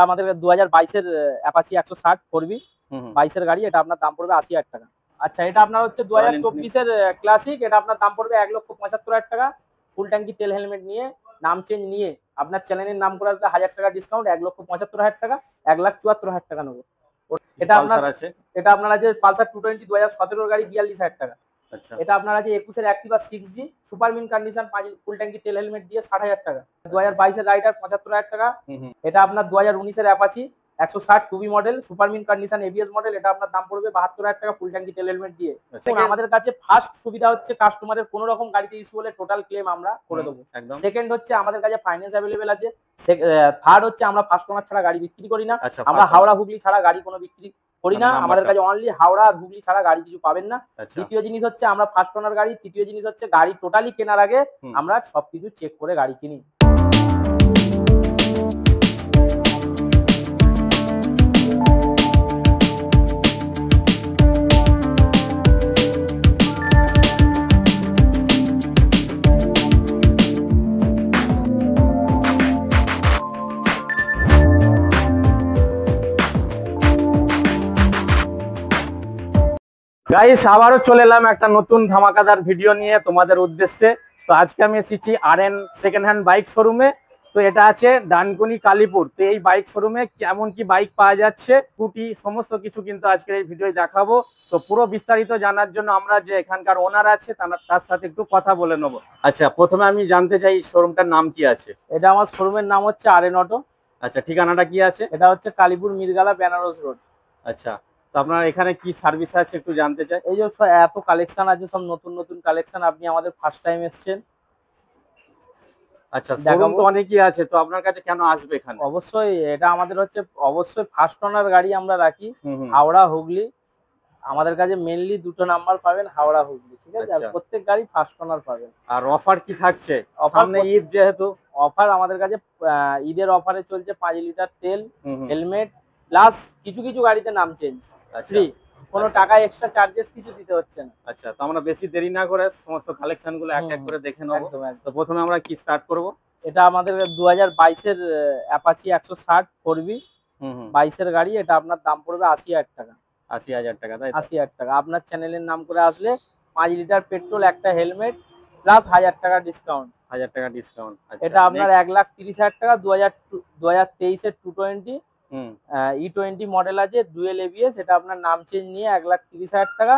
আমাদের 2022 এর Apache 160 4B 22 এর গাড়ি, এটা আপনার দাম পড়বে 80,000 টাকা। আচ্ছা, এটা আপনার হচ্ছে 2024 এর ক্লাসিক, এটা আপনার দাম পড়বে 1,75,000 টাকা। ফুল ট্যাঙ্কি তেল হেলমেট নিয়ে, নাম চেঞ্জ নিয়ে আপনার চ্যানেলের নাম করে আসলে 1000 টাকা ডিসকাউন্ট, 1,75,000 টাকা, 1,74,000 টাকা নেবো। এটা আপনার আছে পালসার 220 2017 গাড়ি 42,000 টাকা। আচ্ছা, এটা আপনার আছে 21 এর Activa 6G super mint condition, full ট্যাঙ্কি তেল হেলমেট দিয়ে 60,000 টাকা। 2022 এর রাইডার 75,000 টাকা। এটা আপনার 2019 এর Apache 160 2B model super mint condition ABS model, এটা আপনার দাম পড়বে 72,000 টাকা ফুল ট্যাঙ্কি তেল হেলমেট দিয়ে। আমাদের কাছে ফার্স্ট সুবিধা হচ্ছে কাস্টমারের কোনো রকম গাড়িতে ইস্যু হলে টোটাল ক্লেম আমরা করে দেবো। সেকেন্ড হচ্ছে আমাদের কাছে ফাইন্যান্স অ্যাভেলেবেল আছে। থার্ড হচ্ছে আমরা ফার্স্ট ওনার ছাড়া গাড়ি বিক্রি করি না। আমরা হাওড়া হুগলি ছাড়া গাড়ি কোনো বিক্রি করি না। আমাদের কাছে অনলি হাওড়া আর হুগলি ছাড়া গাড়ি কিছু পাবেন না। দ্বিতীয় জিনিস হচ্ছে আমরা ফার্স্ট ওনার গাড়ি। তৃতীয় জিনিস হচ্ছে গাড়ি টোটালি কেনার আগে আমরা সবকিছু চেক করে গাড়ি কিনি। গাইস, আবারও চলে এলাম একটা নতুন ধামাকাদার ভিডিও নিয়ে তোমাদের উদ্দেশ্যে। তো আজকে আমি এসেছি আরএন সেকেন্ড হ্যান্ড বাইক শোরুমে। তো এটা আছে ডানকুনি কালীপুর। তো এই বাইক শোরুমে কেমন কি বাইক পাওয়া যাচ্ছে, স্কুটি, সমস্ত কিছু কিন্তু আজকের এই ভিডিওয় দেখাবো। তো পুরো বিস্তারিত জানার জন্য আমরা যে এখানকার ওনার আছে তার সাথে একটু কথা বলে নেবো। আচ্ছা, প্রথমে আমি জানতে চাই শোরুমটার নাম কি আছে? এটা আমার শোরুমের নাম হচ্ছে আরএন অটো। আচ্ছা, ঠিকানাটা কি আছে? এটা হচ্ছে কালীপুর মিরগালা বেনারস রোড। আচ্ছা, তো আপনার এখানে কি সার্ভিস আছে একটু জানতে চাই। এই যে এত কালেকশন আছে, সব নতুন নতুন কালেকশন। আপনি আমাদের ফার্স্ট টাইম এসেছেন। আচ্ছা, শোরুম তো অনেকই আছে, তো আপনার কাছে কেন আসবে এখানে? অবশ্যই এটা আমাদের হচ্ছে অবশ্যই ফার্স্ট ওনার গাড়ি আমরা রাখি হাওড়া হুগলি। আমাদের কাছে মেইনলি দুটো নাম্বার পাবেন, হাওড়া হুগলি, ঠিক আছে? আর প্রত্যেক গাড়ি ফার্স্ট ওনার পাবেন। আর অফার কি থাকছে সামনে ঈদ যেহেতু? অফার আমাদের কাছে ঈদের অফারে চলছে 5 লিটার তেল, হেলমেট, প্লাস কিছু কিছু গাড়িতে নাম চেঞ্জ ফ্রি, কোনো টাকা এক্সট্রা চার্জেস কিছু দিতে হচ্ছে না। আচ্ছা, তো আমরা বেশি দেরি না করে সমস্ত কালেকশন গুলো এক এক করে দেখে নেব। তো প্রথমে আমরা কি স্টার্ট করব? এটা আমাদের 2022 এর অ্যাপাচি 160 4B 22 এর গাড়ি, এটা আপনার দাম পড়বে 80,000 টাকা। 80,000 টাকা, তাই? 80,000 টাকা। আপনার চ্যানেলের নাম করে আসলে 5 লিটার পেট্রোল, একটা হেলমেট, প্লাস 1000 টাকা ডিসকাউন্ট। 1000 টাকা ডিসকাউন্ট। এটা আপনার 1,30,000 টাকা। 2023 এর 220 E20 মডেল আছে, ডুয়েল এবিএস, এটা আপনার নাম চেঞ্জ নিয়ে 1,30,000 টাকা,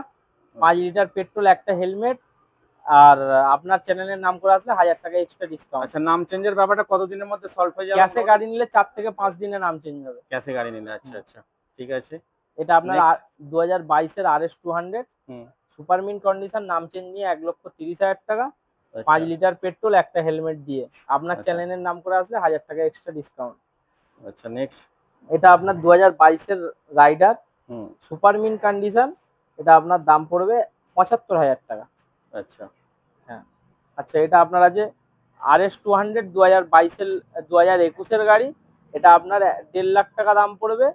5 লিটার পেট্রোল, একটা হেলমেট, আর আপনার চ্যানেলের নাম করে আসলে 1000 টাকা এক্সট্রা ডিসকাউন্ট। আচ্ছা, নাম চেঞ্জের ব্যাপারটা কতদিনের মধ্যে সলভ হয়ে যাবে? ক্যাশে গাড়ি নিলে 4 থেকে 5 দিনে নাম চেঞ্জ হবে। ক্যাশে গাড়ি নিলে? আচ্ছা আচ্ছা, ঠিক আছে। এটা আপনার 2022 এর RS 200 সুপার মিন কন্ডিশন, নাম চেঞ্জ নিয়ে 1,30,000 টাকা, 5 লিটার পেট্রোল, একটা হেলমেট দিয়ে আপনার চ্যানেলের নাম করে আসলে 1000 টাকা এক্সট্রা ডিসকাউন্ট। আচ্ছা, নেক্সট। এটা আপনার 2022 এর রাইডার সুপার মিন কন্ডিশন, এটা আপনার দাম পড়বে 75,000 টাকা। আচ্ছা, হ্যাঁ। আচ্ছা, এটা আপনার আছে RS 200 2021 এর গাড়ি, এটা আপনার 1.5 লাখ টাকা দাম পড়বে।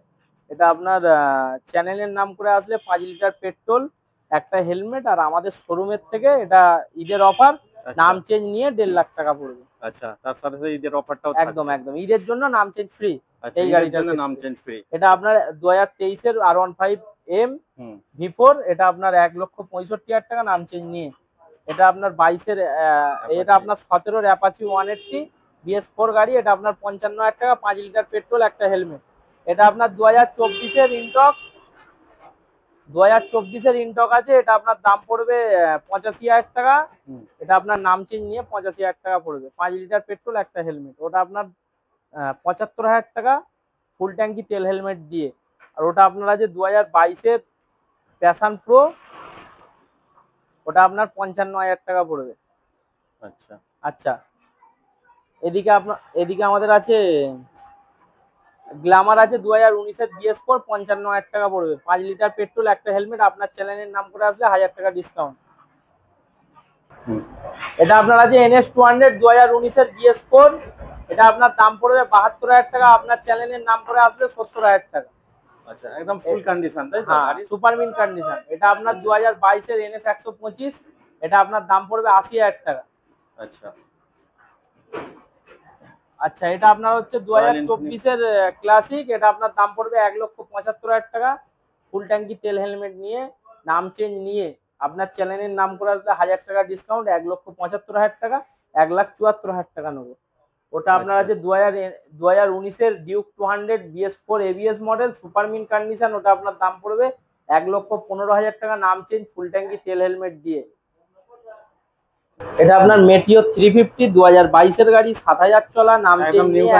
এটা আপনার চ্যানেলের নাম করে আসলে 5 লিটার পেট্রোল, একটা হেলমেট, আর আমাদের শোরুমের থেকে এটা ঈদের অফার, নাম চেঞ্জ নিয়ে 1.5 লাখ টাকা পড়বে। আচ্ছা, তার সাথে সাথে ঈদের অফারটাও একদম একদম ঈদের জন্য নাম চেঞ্জ ফ্রি। এই গাড়িটার জন্য নাম চেঞ্জ ফ্রি। এটা আপনার 2023 এর R15M V4, এটা আপনার 1,65,000 টাকা নাম চেঞ্জ নিয়ে। এটা আপনার 22 এর এটা আপনার 17 এর অ্যাপাচি 180 BS4 গাড়ি, এটা আপনার 55,000 টাকা, 5 লিটার পেট্রোল, একটা হেলমেট। এটা আপনার 2024 এর ইনটক, 2024 এর ইনটক আছে, এটা আপনার দাম পড়বে 85,000 টাকা। এটা আপনার নাম চেঞ্জ নিয়ে 85,000 টাকা পড়বে, 5 লিটার পেট্রোল, একটা হেলমেট। ওটা আপনার 75,000 টাকা ফুল ট্যাঙ্কি তেল হেলমেট দিয়ে। আর ওটা আপনার আছে 2022 এর প্যাশন প্রো, ওটা আপনার 55,000 টাকা পড়বে। আচ্ছা আচ্ছা, এদিকে আমাদের আছে গ্ল্যামার আছে 2019 এর BS4, 55,000 টাকা পড়বে, 5 লিটার পেট্রোল, একটা হেলমেট, আপনার চ্যানেলের নাম করে আসলে 1000 টাকা ডিসকাউন্ট। এটা আপনার আছে NS 200 2019 এর BS4, এটা আপনার দাম পড়বে 72,000 টাকা, আপনার চ্যানেলের নাম করে আসলে 70,000 টাকা। আচ্ছা, একদম ফুল কন্ডিশন, তাই তো? হ্যাঁ, সুপার মিন কন্ডিশন। এটা আপনার 2022 এর NS 125, এটা আপনার দাম পড়বে 80,000 টাকা। আচ্ছা, আচ্ছা, এটা আপনার হচ্ছে 2024-এর ক্লাসিক। এটা আপনার দাম পড়বে 1,75,000 টাকা। ফুল ট্যাঙ্কি তেল হেলমেট নিয়ে, নাম চেঞ্জ নিয়ে আপনার চ্যানেলের নাম করে আসলে 1000 টাকা ডিসকাউন্ট, 1,75,000 টাকা, 1,74,000 টাকা নেবো। ওটা আপনার আছে 2019-এর Duke 200 BS4 ABS model, super mint condition. ওটা আপনার দাম পড়বে 1,15,000 টাকা, নাম চেঞ্জ, ফুল ট্যাঙ্কি তেল হেলমেট দিয়ে। এটা আপনার মেটিও 350 2022-এর গাড়ি, 7,000 চলা, নাম চেঞ্জ নিয়ে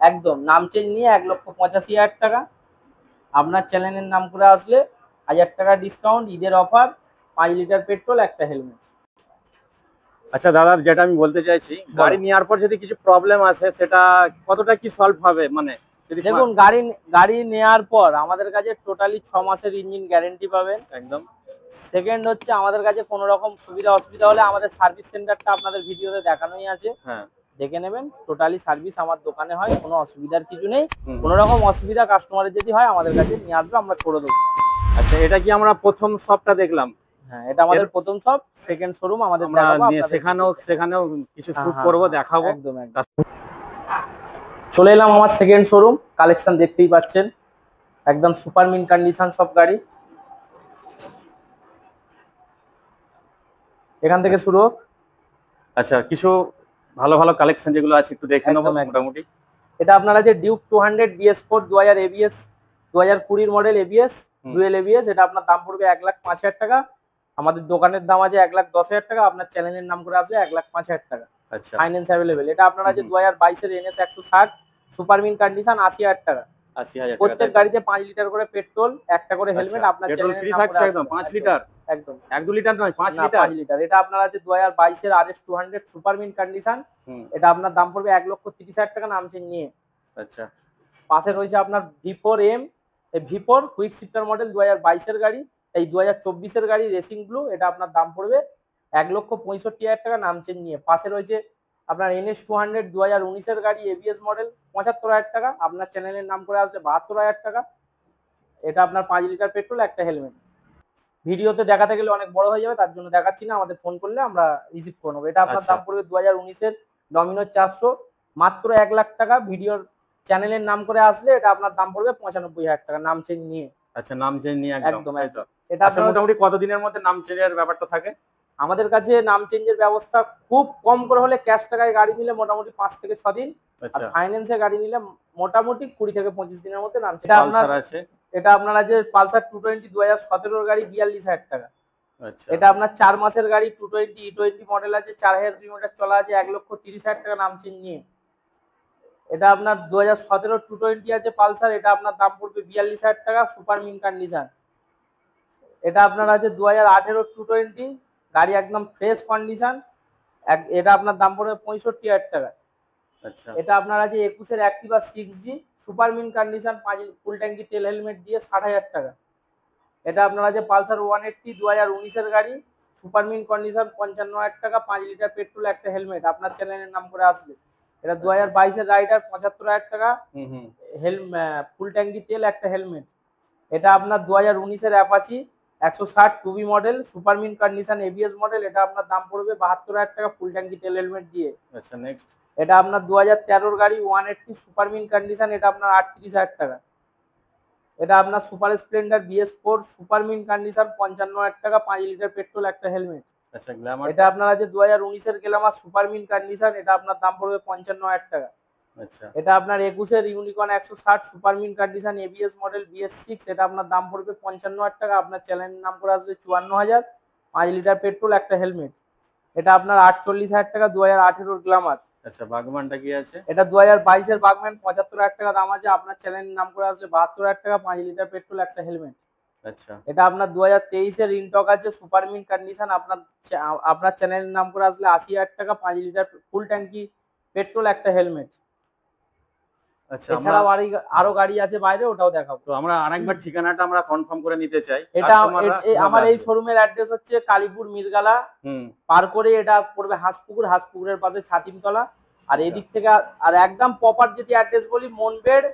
একদম নাম চেঞ্জ নিয়ে 1,85,000 টাকা। আপনার চ্যানেলের নাম করে আসলে 1000 টাকা ডিসকাউন্ট, ঈদের অফার, 5 লিটার পেট্রোল, একটা হেলমেট। আচ্ছা দাদা, যেটা আমি বলতে চাইছি, গাড়ি নেওয়ার পর যদি কিছু প্রবলেম আসে সেটা কতটা কি সলভ হবে? মানে দেখুন, গাড়ি নেওয়ার পর আমাদের কাছে টোটালি 6 মাসের ইঞ্জিন গ্যারেন্টি পাবেন একদম। সেকেন্ড হচ্ছে, আমাদের কাছে কোনো রকম সুবিধা অসুবিধা হলে আমাদের সার্ভিস সেন্টারটা আপনাদের ভিডিওতে দেখানোই আছে, হ্যাঁ, দেখে নেবেন। টোটালি সার্ভিস আমার দোকানে হয়, কোনো অসুবিধার কিছু নেই। কোনো রকম অসুবিধা কাস্টমারের যদি হয় আমাদের কাছে নিয়ে আসবে, আমরা করে দেবো। আচ্ছা, এটা কি আমরা প্রথম শপটা দেখলাম? হ্যাঁ, এটা আমাদের প্রথম শপ, সেকেন্ড শোরুম আমাদের। সেখানেও কিছু শুট করব, দেখাবো একদম। চলে এলাম আমার সেকেন্ড শোরুম। কালেকশন দেখতেই পাচ্ছেন, একদম সুপার মিন কন্ডিশন সব গাড়ি। এখান থেকে শুরু হোক। আচ্ছা, কিছু ভালো ভালো কালেকশন যেগুলো আছে একটু দেখে নেবো মোটামুটি। এটা আপনার আছে Duke 200 BS4 2000 ABS, 2020 model ABS, dual ABS। এটা আপনার দাম পড়বে 1,05,000 টাকা। আমাদের দোকানের দাম আছে 1,10,000 টাকা। আপনার চ্যানেলের নাম করে আসলে 1,05,000 টাকা। আচ্ছা, ফাইন্যান্স অ্যাভেলেবেল। এটা আপনার আছে 2022-এর NS 160 সুপার মিন কন্ডিশন, 80,000 টাকা। 80,000 টাকা। প্রত্যেক গাড়িতে 5 লিটার করে পেট্রোল, একটা করে হেলমেট। আপনার চ্যানেলের ফ্রি থাকছে একদম। 5 লিটার একদম, 1-2 লিটার নয়, 5 লিটার। 5 লিটার। এটা আপনার আছে 2022-এর RS 200 সুপার মিন কন্ডিশন। এটা আপনার দাম পড়বে 1,30,000 টাকা, নাম চেঞ্জ নিয়ে। আচ্ছা, পাশে রয়েছে আপনার V4M, এই V4 কুইক শিফটার মডেল, 2022-এর গাড়ি, এই 2024-এর গাড়ি, রেসিং ব্লু। এটা আপনার দাম পড়বে 1,65,000 টাকা, নাম চেঞ্জ নিয়ে। পাশে রয়েছে আপনার NS 200 2019-এর গাড়ি, ABS মডেল, 75,000 টাকা। আপনার চ্যানেলের নাম করে আসলে 72,000 টাকা। এটা আপনার 5 লিটার পেট্রোল, একটা হেলমেট। ভিডিওতে দেখাতে গেলে অনেক বড় হয়ে যাবে, তার জন্য দেখাচ্ছি না। আমাদের ফোন করলে আমরা রিসিভ করে নেবো। এটা আপনার দাম পড়বে 2019-এর ডমিনো 400, মাত্র 1 লাখ টাকা। ভিডিওর চ্যানেলের নাম করে আসলে এটা আপনার দাম পড়বে 95,000 টাকা, নাম চেঞ্জ নিয়ে। আচ্ছা, নাম চেঞ্জ নিয়ে একদম। এটা আপনার মোটামুটি কতদিনের মধ্যে নাম চেঞ্জের ব্যাপারটা থাকে? আমাদের কাছে নাম চেঞ্জের ব্যবস্থা খুব কম করে হলে ক্যাশ টাকায় গাড়ি নিলে মোটামুটি 5 থেকে 6 দিন, আর ফাইন্যান্সে গাড়ি নিলে মোটামুটি 20 থেকে 25 দিনের মধ্যে নাম চেঞ্জ। এটা আপনার আছে পালসার 220 2017-এর গাড়ি, 42,000 টাকা। আচ্ছা, এটা আপনার 4 মাসের গাড়ি, 220 E20 মডেল আছে, 4000 কিলোমিটার চলা আছে, 1,30,000 টাকা, নাম চেঞ্জ নিয়ে। এটা আপনার 2017 220 আছে পালসার। এটা আপনার দাম পড়বে 42,000 টাকা, সুপার মিন কন্ডিশন। এটা আপনার আছে 2018 220 গাড়ি, একদম ফ্রেশ কন্ডিশন। এটা আপনার দাম পড়বে 65,000 টাকা। আচ্ছা, এটা আপনার আছে 21-এর Activa 6G super mint condition, 5 full ট্যাঙ্কি তেল হেলমেট দিয়ে, 60,000 টাকা। এটা আপনার আছে পালসার 180 2019-এর গাড়ি, সুপার মিন কন্ডিশন, 55,000 টাকা, 5 লিটার পেট্রোল, একটা হেলমেট। আপনার চ্যানেলের নাম করে আসলে এটা 2022-এর রাইডার, 75,000 টাকা, ফুল ট্যাঙ্কি তেল, একটা হেলমেট। এটা আপনার 2019-এর Apache 160 2B model, super mint condition, ABS model. এটা আপনার দাম পড়বে 72,000 টাকা, ফুল ট্যাঙ্কি তেল হেলমেট দিয়ে। আচ্ছা, নেক্সট। এটা আপনার 2013-এর গাড়ি, 180 সুপার মিন কন্ডিশন। এটা আপনার 38,000 টাকা। এটা আপনার Super Splendor BS4 super mint condition, 55,000 টাকা, 5 লিটার পেট্রোল, একটা হেলমেট। আচ্ছা, গ্ল্যামার। এটা আপনার আছে 2019-এর গ্ল্যামার সুপার মিন কন্ডিশন। এটা আপনার দাম পড়বে 55,000 টাকা। আচ্ছা, এটা আপনার 21-এর Unicorn 160 super mint condition, ABS model, BS6। এটা আপনার দাম পড়বে 55,000 টাকা। আপনার চ্যানেলের নাম করে আসবে 54,000, 5 লিটার পেট্রোল, একটা হেলমেট। এটা আপনার 48,000 টাকা, 2018-এর গ্ল্যামার। আচ্ছা, বাগমানটা কি আছে? এটা 2022-এর বাগম্যান, 75,000 টাকা দাম আছে। আপনার চ্যানেলের নাম করে আসলে 72,000 টাকা, 5 লিটার পেট্রোল, একটা হেলমেট। আচ্ছা, এটা আপনার 2023-এর ইনটক আছে সুপার মিন কন্ডিশন। আপনার চ্যানেলের নাম করে আসলে 80,000 টাকা, 5 লিটার ফুল ট্যাঙ্কি পেট্রোল, একটা হেলমেট। আচ্ছা, এছাড়াও আরো গাড়ি আছে বাইরে, ওটাও দেখাবো। তো আমরা আরেকবার ঠিকানাটা আমরা কনফার্ম করে নিতে চাই। এটা আমার এই শোরুমের অ্যাড্রেস হচ্ছে কালীপুর মিরগালা পার করে এটা পড়বে হাঁসপুকুরের পাশে ছাতিমতলা। আর এদিক থেকে আর একদম প্রপার যদি অ্যাড্রেস বলি, মনবেড়।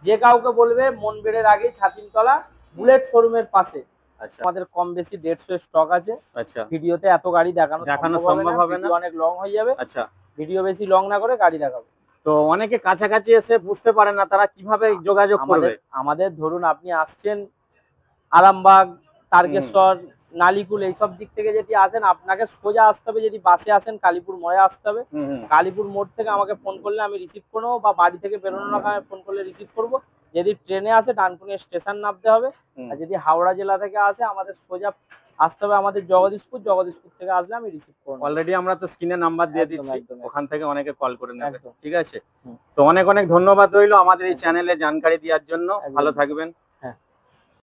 যে কাউকে বলবে মনবেড়ের আগে ছাতিমতলা, বুলেট শোরুমের পাশে। আচ্ছা, আমাদের কম বেশি 150 স্টক আছে। আচ্ছা, ভিডিওতে এত গাড়ি দেখানো সম্ভব হবে না, অনেক লং হয়ে যাবে। আচ্ছা, ভিডিও বেশি লং না করে গাড়ি দেখাবো। তো অনেকে কাছাকাছি এসে বুঝতে পারে না, তারা কিভাবে যোগাযোগ করবে? আমাদের ধরুন আপনি আসছেন আরামবাগ, তারকেশ্বর, নালিকুল এইসব দিক থেকে যদি আসেন, আপনাকে সোজা আসতে হবে। যদি বাসে আসেন কালীপুর মোড়ে আসতে হবে। কালীপুর মোড় থেকে আমাকে ফোন করলে আমি রিসিভ করবো, বা বাড়ি থেকে বেরোনোর আগে ফোন করলে রিসিভ করবো। যদি ট্রেনে আসে ডানকুনি স্টেশন নামতে হবে। আর যদি হাওড়া জেলা থেকে আসে আমাদের সোজা আসতে হবে আমাদের জগদীশপুর থেকে আসলে আমি রিসিভ করবো। অলরেডি আমরা তো স্ক্রিনে নাম্বার দিয়ে দিচ্ছি, ওখান থেকে অনেকে কল করে নেবে। ঠিক আছে, হুম। তো অনেক অনেক ধন্যবাদ রইলো আমাদের এই চ্যানেলে জানকারি দেওয়ার জন্য। ভালো থাকবেন। হ্যাঁ।